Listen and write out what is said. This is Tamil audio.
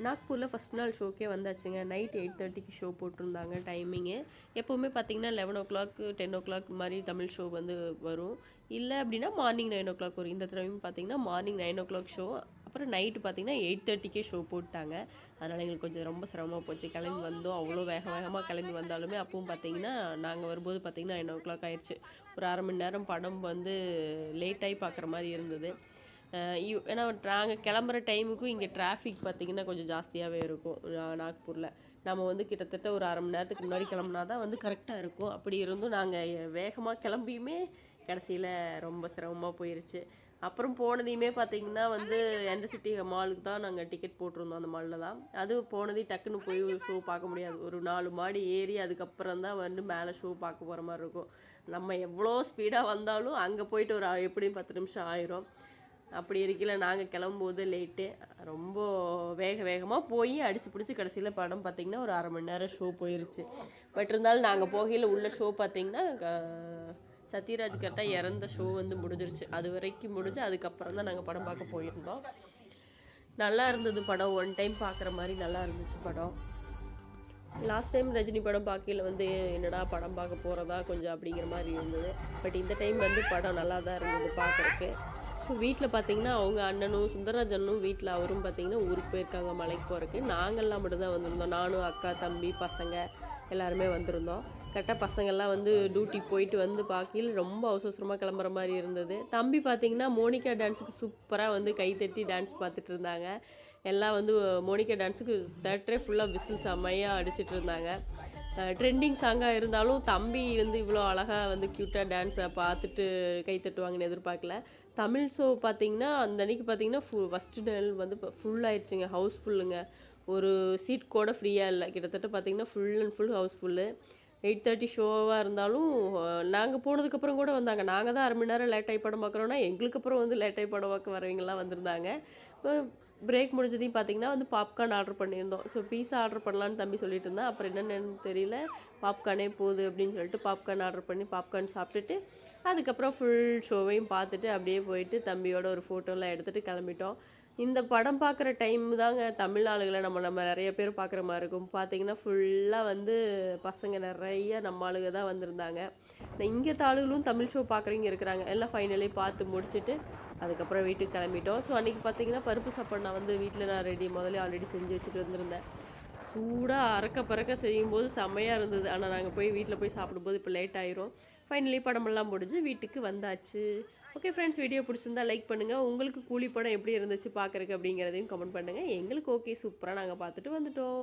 நாக்பூரில் ஃபஸ்ட் நாள் ஷோக்கே வந்தாச்சுங்க. நைட் 8:30க்கு ஷோ போட்டிருந்தாங்க டைமிங்கு. எப்போவுமே பார்த்தீங்கன்னா 11:00 10:00 மாதிரி தமிழ் ஷோ வந்து வரும். இல்லை அப்படின்னா மார்னிங் 9:00 வரும். இந்த தடவையும் பார்த்தீங்கன்னா மார்னிங் 9:00 ஷோ, அப்புறம் நைட்டு பார்த்தீங்கன்னா 8:30க்கே ஷோ போட்டாங்க. அதனால் எங்களுக்கு கொஞ்சம் ரொம்ப சிரமமாக போச்சு. கிளம்பி வந்தோம், அவ்வளோ வேகமாக கிளம்பி வந்தாலுமே அப்பவும் பார்த்தீங்கன்னா நாங்கள் வரும்போது பார்த்தீங்கன்னா 9:00 ஆயிடுச்சு. ஒரு அரை மணி நேரம் படம் வந்து லேட்டாகி பார்க்குற மாதிரி இருந்தது. ஏன்னா நாங்கள் கிளம்புற டைமுக்கும் இங்கே டிராஃபிக் பார்த்திங்கன்னா கொஞ்சம் ஜாஸ்தியாகவே இருக்கும் நாக்பூரில். நம்ம வந்து கிட்டத்தட்ட ஒரு அரை மணி நேரத்துக்கு முன்னாடி கிளம்புனா தான் வந்து கரெக்டாக இருக்கும். அப்படி இருந்தும் நாங்கள் வேகமாக கிளம்பியுமே கடைசியில் ரொம்ப சிரமமாக போயிடுச்சு. அப்புறம் போனதையுமே பார்த்திங்கன்னா வந்து என்டர்சிட்டி மாலுக்கு தான் நாங்கள் டிக்கெட் போட்டிருந்தோம். அந்த மாலில் தான் அது போனதையும் டக்குன்னு போய் ஒரு ஷோ பார்க்க முடியாது. ஒரு 4 மாடி ஏறி அதுக்கப்புறம் தான் வந்து மேலே ஷோ பார்க்க போகிற மாதிரி இருக்கும். நம்ம எவ்வளோ ஸ்பீடாக வந்தாலும் அங்கே போயிட்டு ஒரு எப்படியும் 10 நிமிஷம் ஆயிரும். அப்படி இருக்கல நாங்கள் கிளம்பும்போது லேட்டு, ரொம்ப வேகமாக போய் அடித்து பிடிச்சி கடைசியில் படம் பார்த்திங்கன்னா ஒரு அரை மணி நேரம் ஷோ போயிடுச்சு. பட் இருந்தாலும் நாங்கள் போகையில் உள்ள ஷோ பார்த்திங்கன்னா சத்யராஜ் கரெக்டாக இறந்த ஷோ வந்து முடிஞ்சிருச்சு. அது வரைக்கும் முடிஞ்சு அதுக்கப்புறம் தான் நாங்கள் படம் பார்க்க போயிருந்தோம். நல்லா இருந்தது படம். ஒன் டைம் பார்க்குற மாதிரி நல்லா இருந்துச்சு படம். லாஸ்ட் டைம் ரஜினி படம் பார்க்கையில் வந்து என்னடா படம் பார்க்க போகிறதா கொஞ்சம் அப்படிங்கிற மாதிரி இருந்தது. பட் இந்த டைம் வந்து படம் நல்லா தான் இருந்தது பார்க்குறக்கு. ஸோ வீட்டில் பார்த்தீங்கன்னா அவங்க அண்ணனும் சுந்தரராஜ் அண்ணனும் வீட்டில் அவரும் பார்த்தீங்கன்னா ஊருக்கு போயிருக்காங்க மலைக்கு போகிறதுக்கு. நாங்கள்லாம் மட்டும்தான் வந்திருந்தோம். நானும் அக்கா தம்பி பசங்க எல்லாருமே வந்திருந்தோம். கரெக்டாக பசங்கள்லாம் வந்து டியூட்டி போயிட்டு வந்து பார்க்கையில் ரொம்ப அவசரமாக கிளம்புற மாதிரி இருந்தது. தம்பி பார்த்திங்கன்னா மோனிகா டான்ஸுக்கு சூப்பராக வந்து கைத்தட்டி டான்ஸ் பார்த்துட்டு இருந்தாங்க. எல்லாம் வந்து மோனிகா டான்ஸுக்கு தேட்டரே ஃபுல்லாக விசில் செம்மையாக அடிச்சிட்டு இருந்தாங்க. ட்ரெண்டிங் சாங்காக இருந்தாலும் தம்பி வந்து இவ்வளோ அழகாக வந்து க்யூட்டாக டான்ஸை பார்த்துட்டு கை தட்டுவாங்கன்னு எதிர்பார்க்கல. தமிழ் ஷோ பார்த்திங்கன்னா அந்த அன்றைக்கி பார்த்திங்கன்னா ஃபஸ்ட்டு நாள் வந்து ஃபுல் ஆயிடுச்சுங்க. ஹவுஸ்ஃபுல்லுங்க. ஒரு சீட் கூட ஃப்ரீயாக இல்லை. கிட்டத்தட்ட பார்த்திங்கன்னா ஃபுல் அண்ட் ஃபுல் ஹவுஸ்ஃபுல்லு. 8:30 ஷோவாக இருந்தாலும் நாங்கள் போனதுக்கப்புறம் கூட வந்தாங்க. நாங்கள் தான் அரை மணி நேரம் லேட்டாகி படம் பார்க்குறோன்னா எங்களுக்கு அப்புறம் வந்து லேட்டாகி படம் பார்க்க வரவங்கெல்லாம் வந்திருந்தாங்க. பிரேக் முடிஞ்சதையும் பார்த்திங்கன்னா வந்து பாப்கார்ன் ஆர்டர் பண்ணியிருந்தோம். ஸோ பீஸா ஆர்டர் பண்ணலான்னு தம்பி சொல்லிட்டு இருந்தேன். அப்புறம் என்னென்னு தெரியல, பாப்கார்னே போகுது அப்படின்னு சொல்லிட்டு பாப்கார்ன் ஆர்டர் பண்ணி பாப்கார்ன் சாப்பிட்டுட்டு அதுக்கப்புறம் ஃபுல் ஷோவையும் பார்த்துட்டு அப்படியே போயிட்டு தம்பியோட ஒரு ஃபோட்டோலாம் எடுத்துகிட்டு கிளம்பிட்டோம். இந்த படம் பார்க்குற டைம் தாங்க தமிழ் ஆளுகளை நம்ம நிறைய பேர் பார்க்குற மாதிரி இருக்கும். பார்த்திங்கன்னா ஃபுல்லாக வந்து பசங்க நிறைய நம்ம ஆளுங்க தான் வந்திருந்தாங்க. இங்கே ஆளுகளும் தமிழ் ஷோ பார்க்குறவங்க இருக்கிறாங்க. எல்லாம் ஃபைனலி பார்த்து முடிச்சுட்டு அதுக்கப்புறம் வீட்டுக்கு கிளம்பிட்டோம். ஸோ அன்றைக்கி பார்த்திங்கன்னா பருப்பு சாப்பாடு நான் வந்து வீட்டில் முதல்ல ஆல்ரெடி செஞ்சு வச்சுட்டு வந்திருந்தேன். சூடாக அறக்க பறக்க செய்யும்போது செம்மையாக இருந்தது. ஆனால் நாங்கள் போய் வீட்டில் போய் சாப்பிடும்போது இப்போ லேட் ஆயிரும். ஃபைனலி படமெல்லாம் முடிஞ்சு வீட்டுக்கு வந்தாச்சு. ஓகே ஃப்ரெண்ட்ஸ், வீடியோ பிடிச்சிருந்தா லைக் பண்ணுங்கள். உங்களுக்கு கூலி படம் எப்படி இருந்துச்சு பார்க்குறக்கு அப்படிங்கிறதையும் கமெண்ட் பண்ணுங்கள். எங்களுக்கு ஓகே, சூப்பராக நாங்கள் பார்த்துட்டு வந்துட்டோம்.